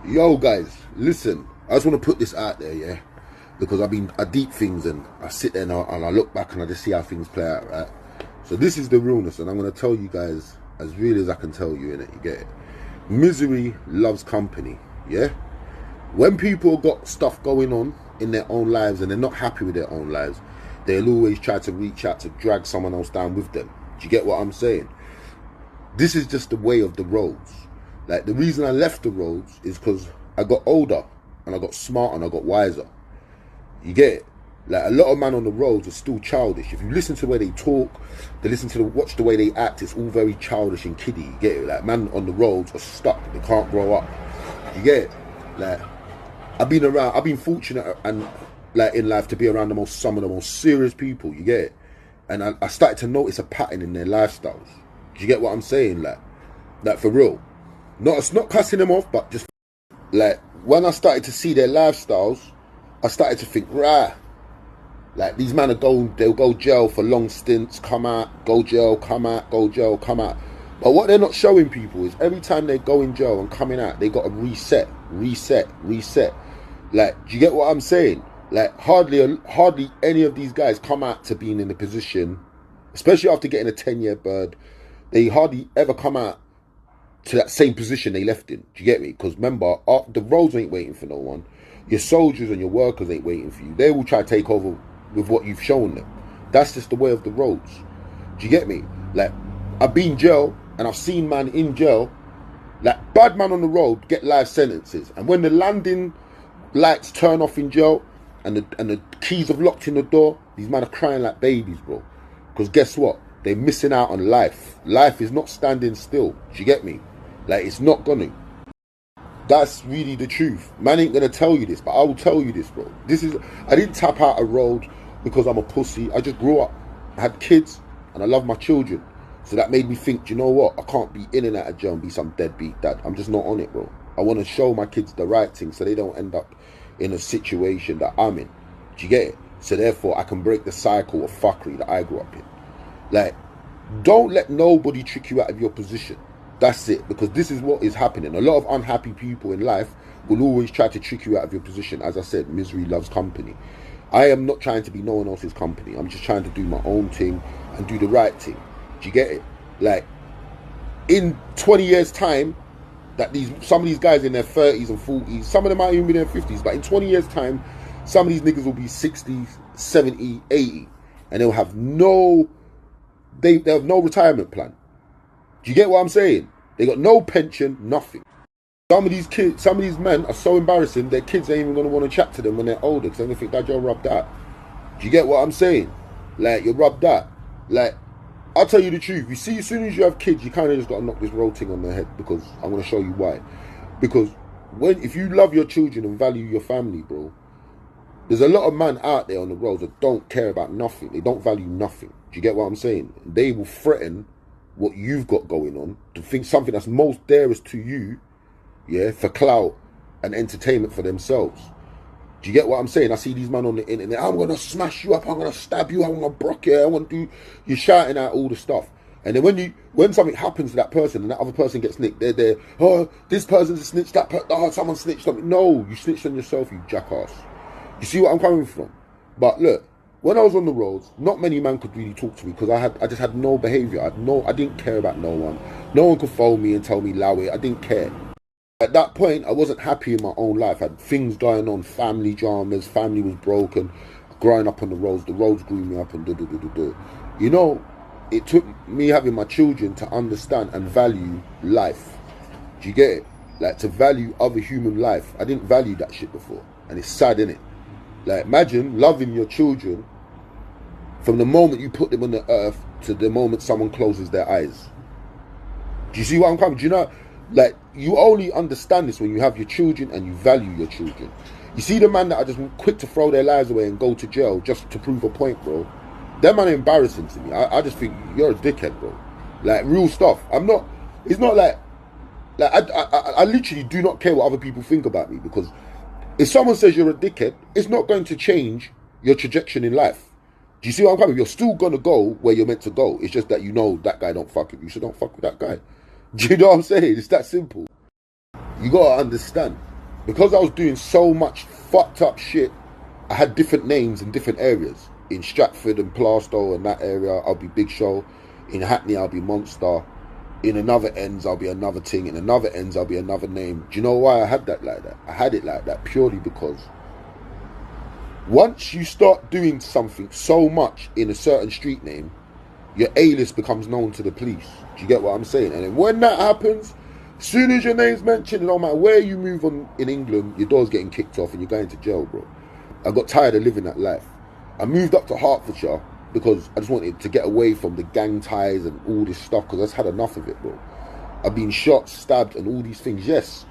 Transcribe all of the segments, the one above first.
Yo guys, listen, I just want to put this out there, yeah, because I deep things and I sit there and I look back and I just see how things play out, right? So this is the realness, and I'm going to tell you guys as real as I can tell you, innit, you get it? Misery loves company, yeah? When people got stuff going on in their own lives and they're not happy with their own lives, they'll always try to reach out to drag someone else down with them. Do you get what I'm saying? This is just the way of the roads. Like, the reason I left the roads is because I got older and I got smarter and I got wiser. You get it? Like, a lot of men on the roads are still childish. If you listen to the way they talk, watch the way they act, it's all very childish and kiddie. You get it? Like, men on the roads are stuck. They can't grow up. You get it? Like, I've been fortunate and like in life to be around some of the most serious people. You get it? And I started to notice a pattern in their lifestyles. Do you get what I'm saying? Like for real. It's not cussing them off, but just like when I started to see their lifestyles, I started to think, right, like these men they'll go jail for long stints, come out, go jail, come out, go jail, come out. But what they're not showing people is every time they go in jail and coming out, they got to reset. Like, do you get what I'm saying? Like, hardly any of these guys come out to being in a position, especially after getting a 10-year bird, they hardly ever come out to that same position they left in. Do you get me? Because remember, the roads ain't waiting for no one. Your soldiers and your workers ain't waiting for you. They will try to take over with what you've shown them. That's just the way of the roads. Do you get me? Like, I've been in jail and I've seen man in jail, like bad man on the road, get life sentences. And when the landing lights turn off in jail and the keys have locked in the door, these men are crying like babies, bro. Because guess what? They're missing out on life. Life is not standing still. Do you get me? Like, it's not gonna. That's really the truth. Man ain't gonna tell you this, but I will tell you this, bro. I didn't tap out a road because I'm a pussy. I just grew up. I had kids and I love my children. So that made me think, do you know what? I can't be in and out of jail and be some deadbeat dad. I'm just not on it, bro. I want to show my kids the right thing so they don't end up in a situation that I'm in. Do you get it? So therefore, I can break the cycle of fuckery that I grew up in. Like, don't let nobody trick you out of your position. That's it. Because this is what is happening. A lot of unhappy people in life will always try to trick you out of your position. As I said, misery loves company. I am not trying to be no one else's company. I'm just trying to do my own thing and do the right thing. Do you get it? Like, in 20 years' time, some of these guys in their 30s and 40s, some of them might even be in their 50s, but in 20 years' time, some of these niggas will be 60, 70, 80, and they'll have no retirement plan. Do you get what I'm saying? They got no pension, nothing. Some of these men are so embarrassing, their kids ain't even going to want to chat to them when they're older because they're going to think, Dad, you're rubbed out. Do you get what I'm saying? Like, you're rubbed out. Like, I'll tell you the truth. You see, as soon as you have kids, you kind of just got to knock this road thing on their head, because I'm going to show you why. Because if you love your children and value your family, bro, there's a lot of men out there on the roads that don't care about nothing. They don't value nothing. Do you get what I'm saying? They will threaten what you've got going on to think something that's most dearest to you, yeah, for clout and entertainment for themselves. Do you get what I'm saying? I see these men on the internet. I'm going to smash you up. I'm going to stab you. I'm going to brock you. I want to do... You're shouting out all the stuff. And then when something happens to that person and that other person gets nicked, they're there. Oh, this person's a snitch. Someone snitched on me. No, you snitched on yourself, you jackass. You see what I'm coming from? But look, when I was on the roads, not many men could really talk to me because I just had no behaviour. I didn't care about no one. No one could phone me and tell me low it. I didn't care. At that point, I wasn't happy in my own life. I had things going on, family dramas, family was broken, growing up on the roads grew me up and do. You know, it took me having my children to understand and value life. Do you get it? Like, to value other human life. I didn't value that shit before. And it's sad, innit? Like, imagine loving your children from the moment you put them on the earth to the moment someone closes their eyes. Do you see what I'm coming? Do you know? Like, you only understand this when you have your children and you value your children. You see the man that are just quick to throw their lives away and go to jail just to prove a point, bro. Them man are embarrassing to me. I just think you're a dickhead, bro. Like, real stuff. It's not like I literally do not care what other people think about me, because if someone says you're a dickhead, it's not going to change your trajectory in life. Do you see what I'm coming? You're still going to go where you're meant to go. It's just that you know that guy don't fuck with you, so don't fuck with that guy. Do you know what I'm saying? It's that simple. You got to understand. because I was doing so much fucked up shit, I had different names in different areas. In Stratford and Plaistow and that area, I'll be Big Show. In Hackney, I'll be Monster. In another ends, I'll be another Ting. In another ends, I'll be another name. Do you know why I had that like that? I had it like that purely because once you start doing something so much in a certain street name, your A-list becomes known to the police. Do you get what I'm saying? And then when that happens, as soon as your name's mentioned, no matter where you move on in England, your door's getting kicked off and you're going to jail, bro. I got tired of living that life. I moved up to Hertfordshire because I just wanted to get away from the gang ties and all this stuff because I just had enough of it, bro. I've been shot, stabbed and all these things, yes.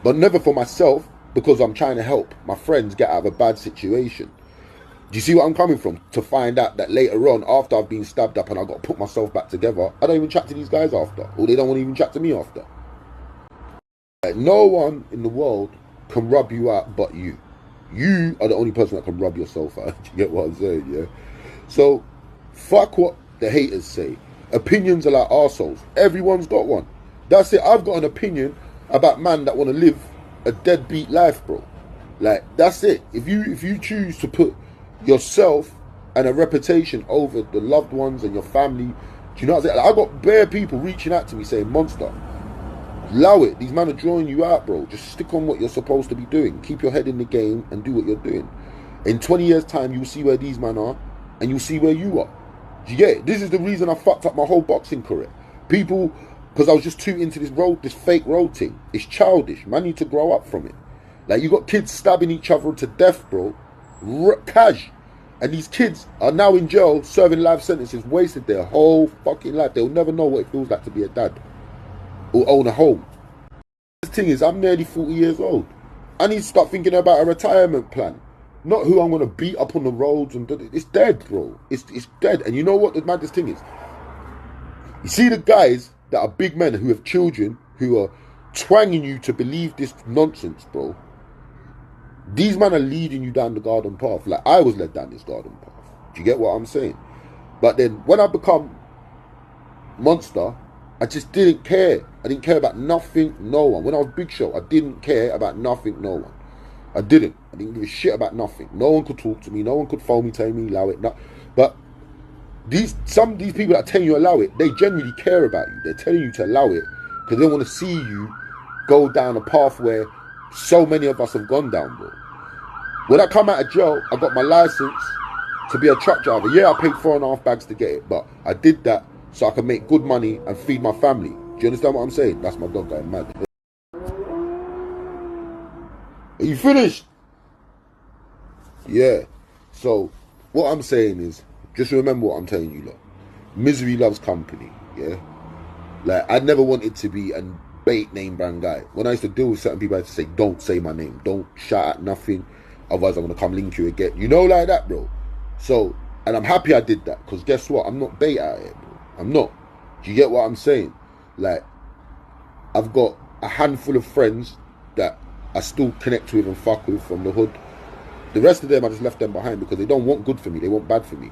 But never for myself because I'm trying to help my friends get out of a bad situation. Do you see what I'm coming from? To find out that later on, after I've been stabbed up and I've got to put myself back together, I don't even chat to these guys after. Or they don't want to even chat to me after. Like, no one in the world can rub you out but you. You are the only person that can rub yourself out. Do you get what I'm saying, yeah? So, fuck what the haters say. Opinions are like arseholes. Everyone's got one. That's it. I've got an opinion about man that want to live a deadbeat life, bro. Like, that's it. If you choose to put yourself and a reputation over the loved ones and your family, do you know what I'm saying? Like, I got bare people reaching out to me saying, Monster, allow it. These men are drawing you out, bro. Just stick on what you're supposed to be doing. Keep your head in the game and do what you're doing. In 20 years' time, you'll see where these men are and you'll see where you are. Do you get it? This is the reason I fucked up my whole boxing career. People, because I was just too into this fake road thing. It's childish. Man need to grow up from it. Like, you got kids stabbing each other to death, bro. Cash. And these kids are now in jail serving life sentences, wasted their whole fucking life. They'll never know what it feels like to be a dad or own a home. The thing is, I'm nearly 40 years old. I need to start thinking about a retirement plan. Not who I'm going to beat up on the roads. And it's dead, bro. It's dead. And you know what the maddest thing is? You see the guys that are big men who have children who are twanging you to believe this nonsense, bro. These men are leading you down the garden path. Like I was led down this garden path. Do you get what I'm saying? But then when I become Monster, I just didn't care. I didn't care about nothing, no one. When I was Big Show, I didn't care about nothing, no one. I didn't give a shit about nothing. No one could talk to me. No one could phone me, tell me, allow it. No. But some of these people that tell you allow it, they genuinely care about you. They're telling you to allow it because they want to see you go down a path where so many of us have gone down, bro. When I come out of jail, I got my license to be a truck driver. Yeah, I paid 4.5 bags to get it, but I did that so I can make good money and feed my family. Do you understand what I'm saying? That's my dog going mad. Are you finished? Yeah. So, what I'm saying is, just remember what I'm telling you, lot. Misery loves company, yeah? Like, I never wanted to be a bait name brand guy. When I used to deal with certain people, I had to say, don't say my name. Don't shout at nothing. Otherwise, I'm going to come link you again. You know, like that, bro. So, and I'm happy I did that. Because guess what? I'm not bait out here, bro. I'm not. Do you get what I'm saying? Like, I've got a handful of friends that I still connect with and fuck with from the hood. The rest of them, I just left them behind because they don't want good for me. They want bad for me.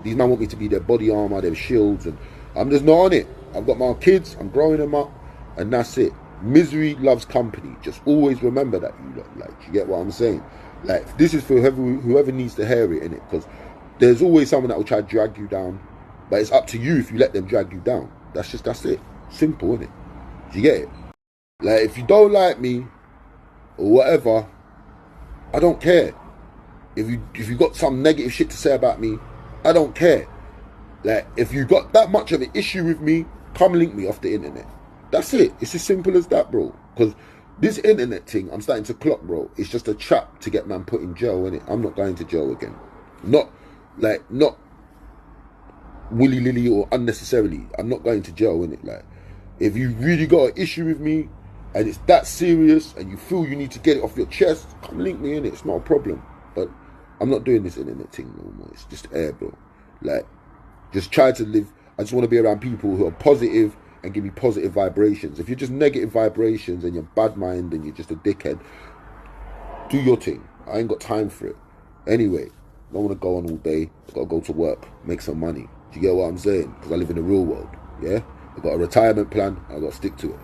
These men want me to be their body armor, their shields, and I'm just not on it. I've got my kids, I'm growing them up, and that's it. Misery loves company. Just always remember that, you lot. Like, you get what I'm saying? Like, this is for whoever needs to hear it, innit? Because there's always someone that will try to drag you down, but it's up to you if you let them drag you down. That's it. Simple, innit? Do you get it? Like, if you don't like me or whatever, I don't care. If you got some negative shit to say about me, I don't care. Like, if you got that much of an issue with me, come link me off the internet. That's it. It's as simple as that, bro. Because this internet thing, I'm starting to clock, bro. It's just a trap to get man put in jail, innit? I'm not going to jail again. Not willy-nilly or unnecessarily. I'm not going to jail, innit? Like, if you really got an issue with me and it's that serious and you feel you need to get it off your chest, come link me, innit? It's not a problem. But I'm not doing this internet thing no more. It's just air, bro. Like, just try to live. I just want to be around people who are positive and give me positive vibrations. If you're just negative vibrations and you're bad mind and you're just a dickhead, do your thing. I ain't got time for it. Anyway, I don't want to go on all day. I've got to go to work, make some money. Do you get what I'm saying? Because I live in the real world, yeah? I've got a retirement plan. I've got to stick to it.